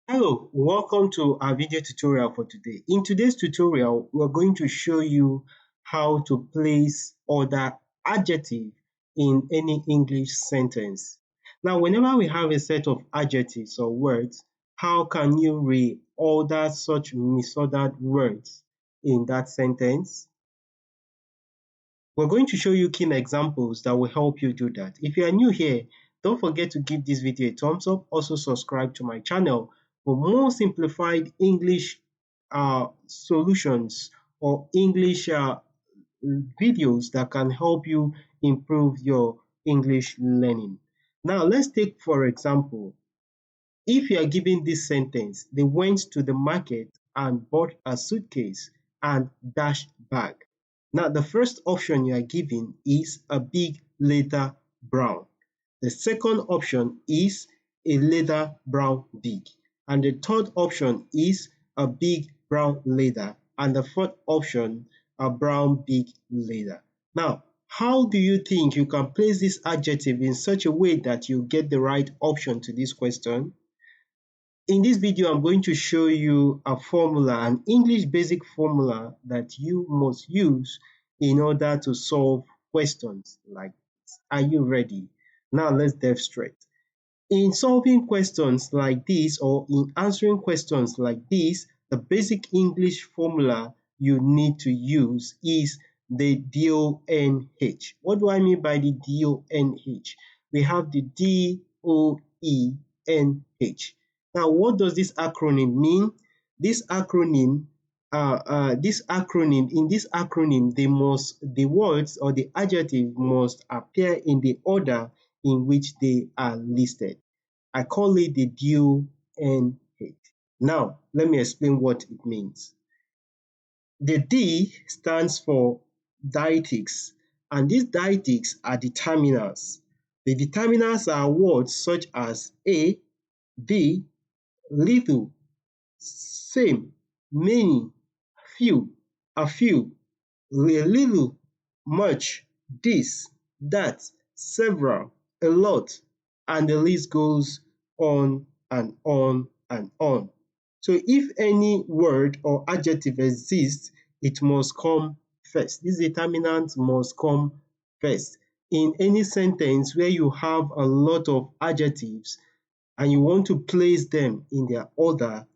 Hello, welcome to our video tutorial for today. In today's tutorial, we're going to show you how to place other adjective in any English sentence. Now, whenever we have a set of adjectives or words, how can you reorder such misordered words in that sentence? We're going to show you key examples that will help you do that. If you are new here, don't forget to give this video a thumbs up. Also subscribe to my channel for more simplified English solutions or English videos that can help you improve your English learning. Now, let's take, for example, if you are given this sentence, they went to the market and bought a suitcase and dash bag. Now, the first option you are given is a big leather brown. The second option is a leather brown big. And the third option is a big brown leather. And the fourth option, a brown big leather. Now, how do you think you can place this adjective in such a way that you get the right option to this question? In this video, I'm going to show you a formula, an English basic formula that you must use in order to solve questions like this. Are you ready? Now let's dive straight. In solving questions like this or in answering questions like this, the basic English formula you need to use is the DONH. What do I mean by the DONH? We have the DOENH. Now, what does this acronym mean? This acronym, in this acronym, the words or the adjective must appear in the order in which they are listed. I call it the DOENH. Now, let me explain what it means. The D stands for deictics, and these deictics are determiners. The determiners are words such as a, the, little, same, many, few, a few, a little, much, this, that, several, a lot, and the list goes on and on and on. So if any word or adjective exists, it must come first. This determinant must come first. In any sentence where you have a lot of adjectives, and you want to place them in their order,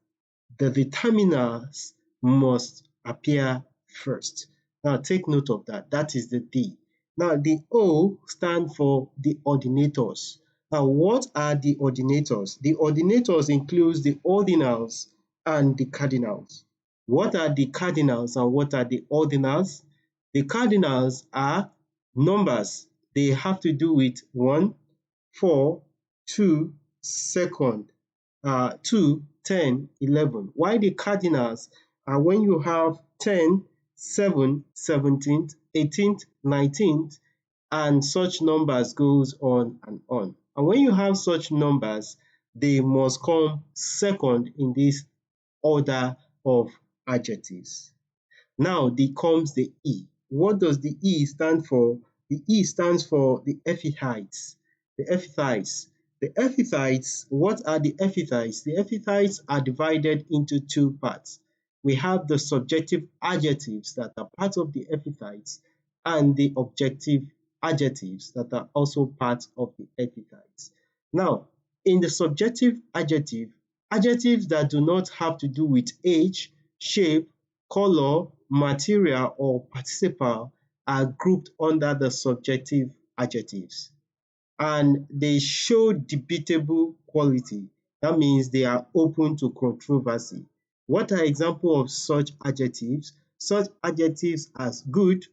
the determiners must appear first. Now take note of that. That is the D. Now the O stands for the ordinators. Now what are the ordinators? The ordinators includes the ordinals and the cardinals. What are the cardinals and what are the ordinals? The cardinals are numbers. They have to do with 1, 4, 2, second, 2, 10, 11. Why the cardinals are when you have 10, 7, 17th, 18th, 19th, and such numbers goes on and on. And when you have such numbers, they must come second in this order of adjectives. Now comes the E. What does the E stand for? The E stands for the epithets. The epithets. The epithets, what are the epithets? The epithets are divided into two parts. We have the subjective adjectives that are part of the epithets and the objective adjectives that are also part of the epithets. Now, in the subjective adjective, adjectives that do not have to do with age, shape, color, material, or participle are grouped under the subjective adjectives. And they show debatable quality. That means they are open to controversy. What are examples of such adjectives? Such adjectives as good,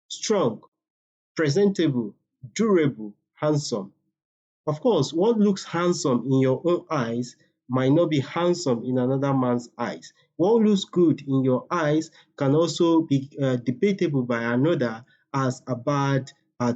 strong, presentable, durable, handsome. Of course, what looks handsome in your own eyes might not be handsome in another man's eyes. What looks good in your eyes can also be debatable by another as a bad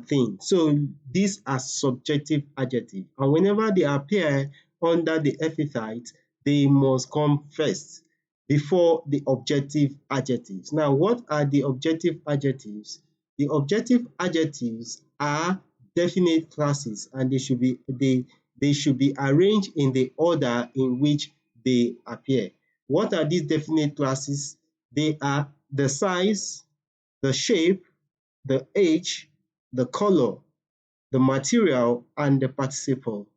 thing. So these are subjective adjectives, and whenever they appear under the epithet, they must come first before the objective adjectives. Now, what are the objective adjectives? The objective adjectives are definite classes, and they should be arranged in the order in which they appear. What are these definite classes? They are the size, the shape, the age, the color, the material, and the participle.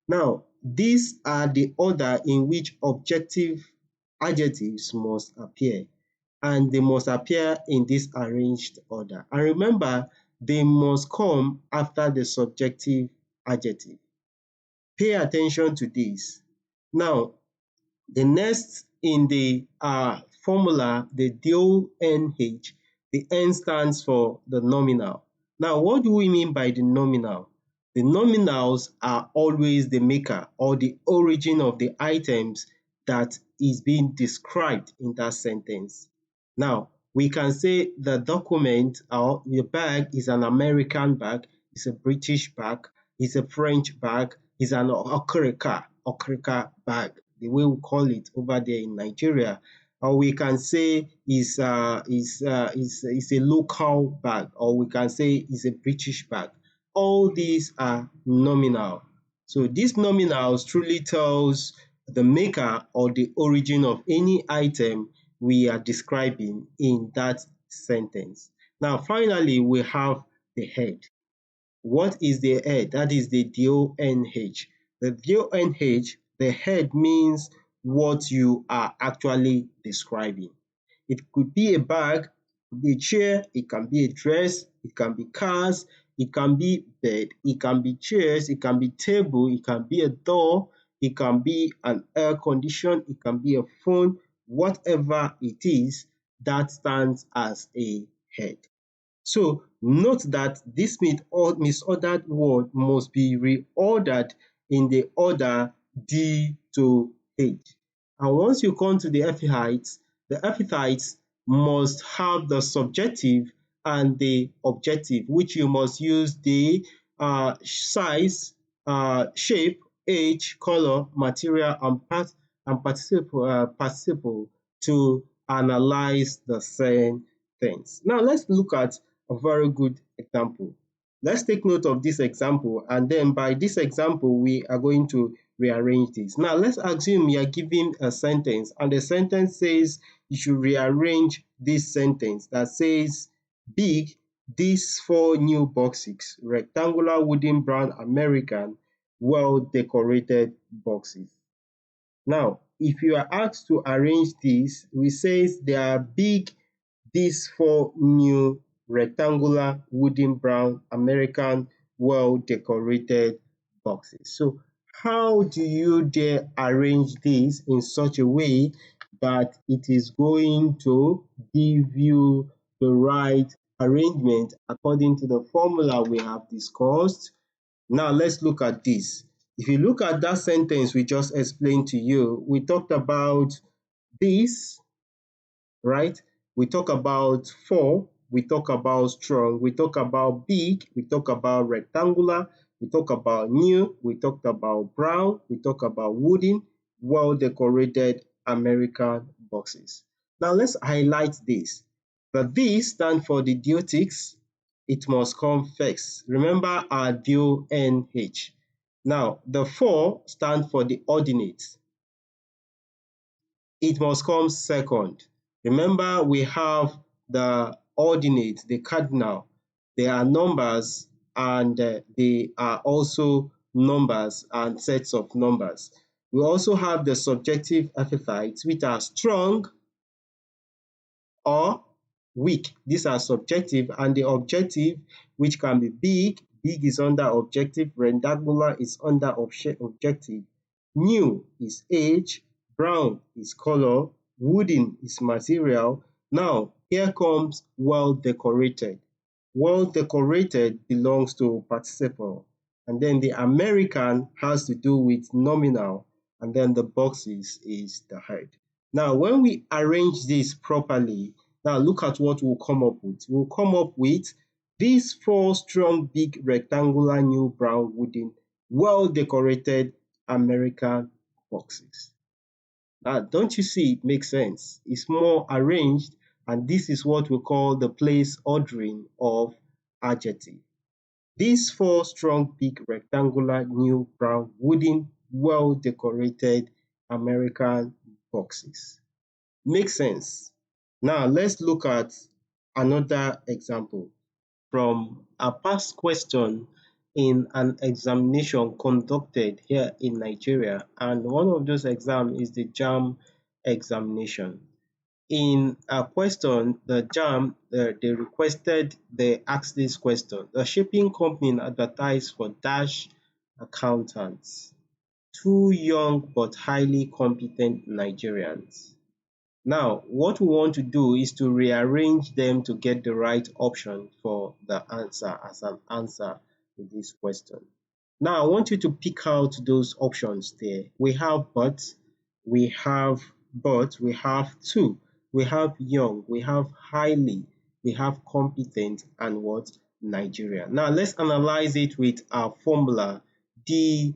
Now, these are the order in which objective adjectives must appear, and they must appear in this arranged order. And remember, they must come after the subjective adjective. Pay attention to this. Now, the next in the formula, the DONH, the N stands for the nominal. Now, what do we mean by the nominal? The nominals are always the maker or the origin of the items that is being described in that sentence. Now, we can say the document or the bag is an American bag, it's a British bag, it's a French bag, it's an okrika bag, the way we call it over there in Nigeria. Or we can say is a local bag, or we can say is a British bag. All these are nominal. So these nominals truly tells the maker or the origin of any item we are describing in that sentence. Now, finally, we have the head. What is the head? That is the DONH. The DONH, the head means what you are actually describing. It could be a bag, it could be a chair, it can be a dress, it can be cars, it can be bed, it can be chairs, it can be table, it can be a door, it can be an air condition, it can be a phone, whatever it is, that stands as a head. So note that this misordered word must be reordered in the order D to H. And once you come to the epithets must have the subjective and the objective, which you must use the size, shape, age, color, material, and participle to analyze the same things. Now let's look at a very good example. Let's take note of this example, and then by this example, we are going to rearrange this. Now, let's assume you are given a sentence, and the sentence says you should rearrange this sentence that says, big, these 4 new boxes, rectangular, wooden, brown, American, well-decorated boxes. Now, if you are asked to arrange this, we say they are big, these 4 new rectangular, wooden, brown, American, well-decorated boxes. So how do you dare arrange this in such a way that it is going to give you the right arrangement according to the formula we have discussed? Now let's look at this. If you look at that sentence we just explained to you, we talked about this, right? We talk about 4, we talk about strong, we talk about big, we talk about rectangular, we talk about new, we talked about brown, we talk about wooden, well-decorated American boxes. Now let's highlight this. The D stand for the deotics. It must come first. Remember our DONH. Now the 4 stand for the ordinates. It must come second. Remember, we have the ordinate, the cardinal. They are numbers, and they are also numbers and sets of numbers. We also have the subjective epithets, which are strong or weak. These are subjective, and the objective, which can be big. Big is under objective, rectangular is under objective, new is age, brown is color, wooden is material. Now, here comes well-decorated. Well-decorated belongs to participle, and then the American has to do with nominal, and then the boxes is the head. Now, when we arrange this properly, now look at what we'll come up with. We'll come up with these 4 strong, big, rectangular, new, brown, wooden, well-decorated American boxes. Now, don't you see it makes sense? It's more arranged, and this is what we call the place ordering of adjective. These 4 strong, big, rectangular, new, brown, wooden, well-decorated American boxes. Makes sense. Now let's look at another example from a past question in an examination conducted here in Nigeria, and one of those exams is the JAM examination. In a question, the JAM, they asked this question: the shipping company advertised for dash accountants, two young but highly competent Nigerians. Now, what we want to do is to rearrange them to get the right option for the answer as an answer to this question. Now, I want you to pick out those options there. We have we have we have two, we have young, we have highly, we have competent, and what? Nigeria. Now, let's analyze it with our formula DOENH.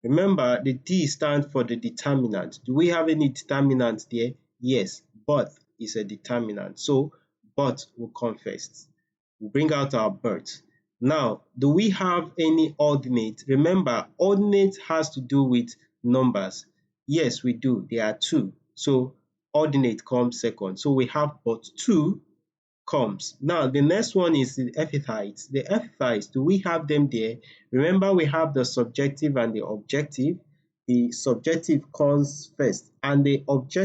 Remember, the D stands for the determinant. Do we have any determinant there? Yes, but is a determinant. So, but will come first. We bring out our but. Now, do we have any ordinate? Remember, ordinate has to do with numbers. Yes, we do. There are two. So, ordinate comes second. So, we have but two comes. Now, the next one is the epithets. The epithets, do we have them there? Remember, we have the subjective and the objective. The subjective comes first, and the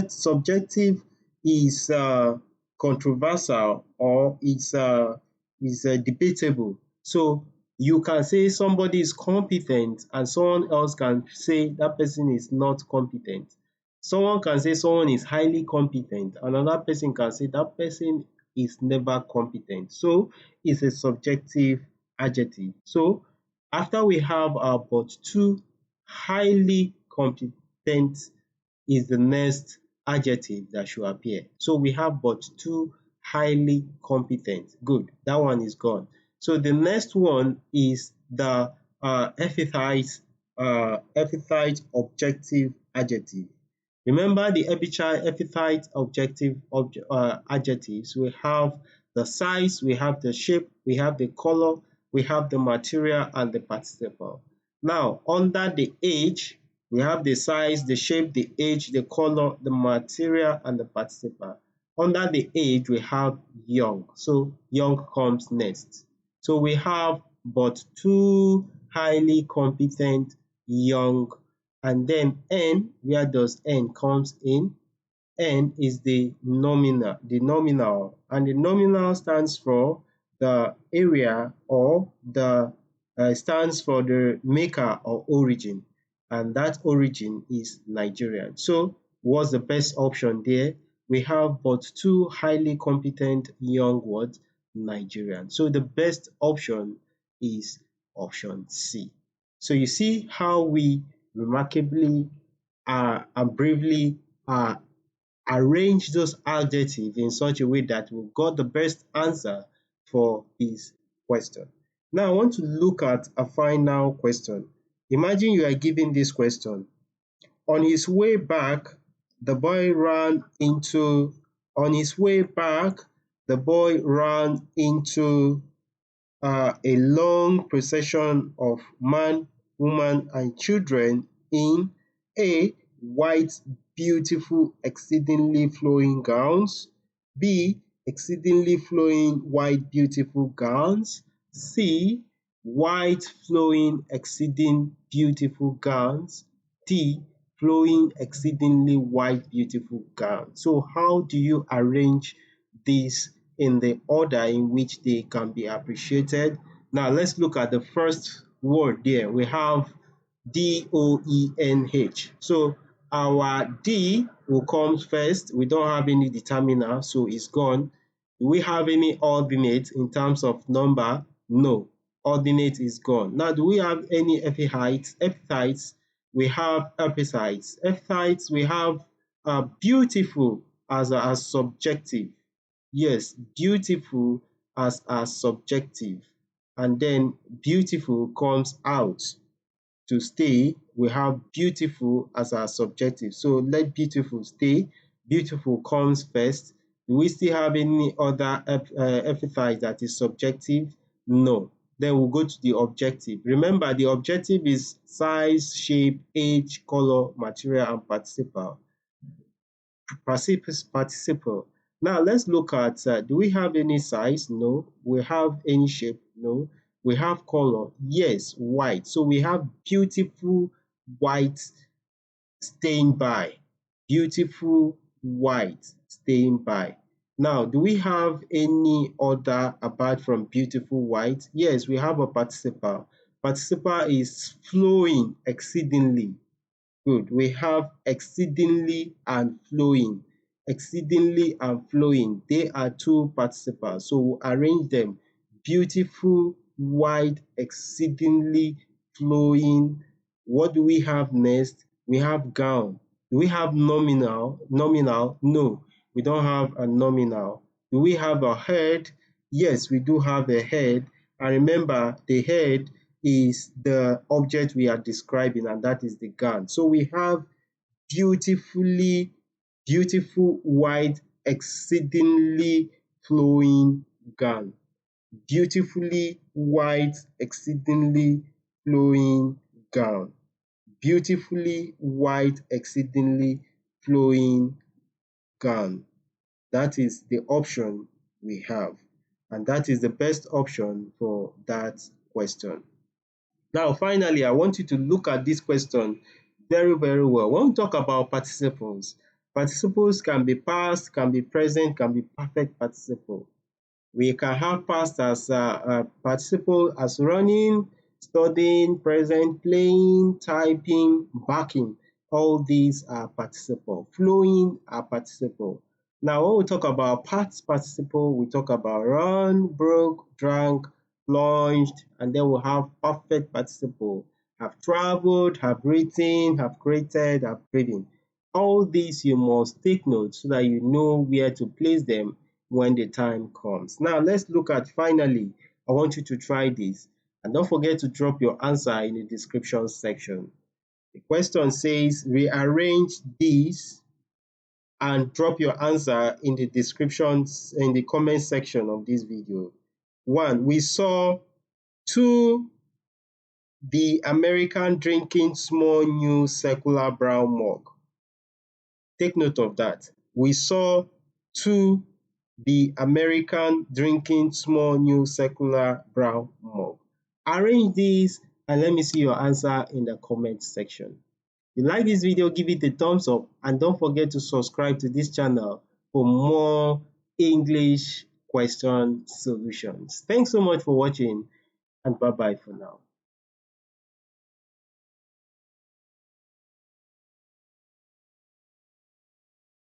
subjective is controversial, or is debatable. So you can say somebody is competent, and someone else can say that person is not competent. Someone can say someone is highly competent, another person can say that person is never competent. So it's a subjective adjective. So after we have our but two, highly competent is the next adjective that should appear. So we have but two, highly competent. Good, that one is gone. So the next one is the epithet objective adjective. Remember the epithet objective adjectives. We have the size, we have the shape, we have the color, we have the material, and the participle. Now, under the age, we have the size, the shape, the age, the color, the material, and the participle. Under the age, we have young. So young comes next. So we have but two, highly competent, young. And then N, where does N comes in? N is the nominal, and the nominal stands for the area, or the stands for the maker or origin, and that origin is Nigerian. So what's the best option there? We have but two, highly competent, young what? Nigerian. So the best option is option C. So you see how we remarkably and bravely arrange those adjectives in such a way that we got the best answer for this question. Now I want to look at a final question. Imagine you are given this question. On his way back, the boy ran into a long procession of man, woman, and children in A. White, beautiful, exceedingly flowing gowns. B. Exceedingly flowing, white, beautiful gowns. C. White, flowing, exceeding beautiful gowns. D. Flowing, exceedingly white, beautiful gowns. So how do you arrange these in the order in which they can be appreciated? Now let's look at the first word there. We have DOENH. So our D will come first. We don't have any determiner, so it's gone. Do we have any ordinate in terms of number? No. Ordinate is gone. Now, do we have any epithets? Epithets, we have epithets. Epithets, we have beautiful as a subjective. Yes, beautiful as a subjective. And then beautiful comes out. To stay, we have beautiful as our subjective. So let beautiful stay. Beautiful comes first. Do we still have any other epithet that is subjective? No. Then we'll go to the objective. Remember, the objective is size, shape, age, color, material, and participle. Participle. Now let's look at, do we have any size? No. We have any shape? No. We have color? Yes, white. So we have beautiful white staying by. Beautiful white staying by. Now, do we have any other apart from beautiful white? Yes, we have a participle. Participle is flowing exceedingly. Good. We have exceedingly and flowing. Exceedingly and flowing. They are two participles. So we'll arrange them. Beautiful, wide, exceedingly, flowing. What do we have next? We have gown. Do we have nominal? Nominal? No, we don't have a nominal. Do we have a head? Yes, we do have a head. And remember, the head is the object we are describing, and that is the gown. So we have beautifully, beautiful, wide, exceedingly flowing gown. Beautifully wide, exceedingly flowing gown. Beautifully wide, exceedingly flowing gown. That is the option we have, and that is the best option for that question. Now, finally, I want you to look at this question very, very well. When we talk about participles, participles can be past, can be present, can be perfect participle. We can have past as a participle as running, studying, present, playing, typing, barking. All these are participle. Flowing are participle. Now, when we talk about past participle, we talk about run, broke, drank, plunged, and then we'll have perfect participle. Have traveled, have written, have created, have driven. All these you must take note so that you know where to place them when the time comes. Now, let's look at finally, I want you to try this. And don't forget to drop your answer in the description section. The question says, rearrange these and drop your answer in the descriptions, in the comment section of this video. 1. We saw 2. The American drinking small new circular brown mug. Take note of that. We saw 2. The American drinking small new circular brown mug. Arrange this and let me see your answer in the comment section. If you like this video, give it a thumbs up and don't forget to subscribe to this channel for more English question solutions. Thanks so much for watching and bye bye for now.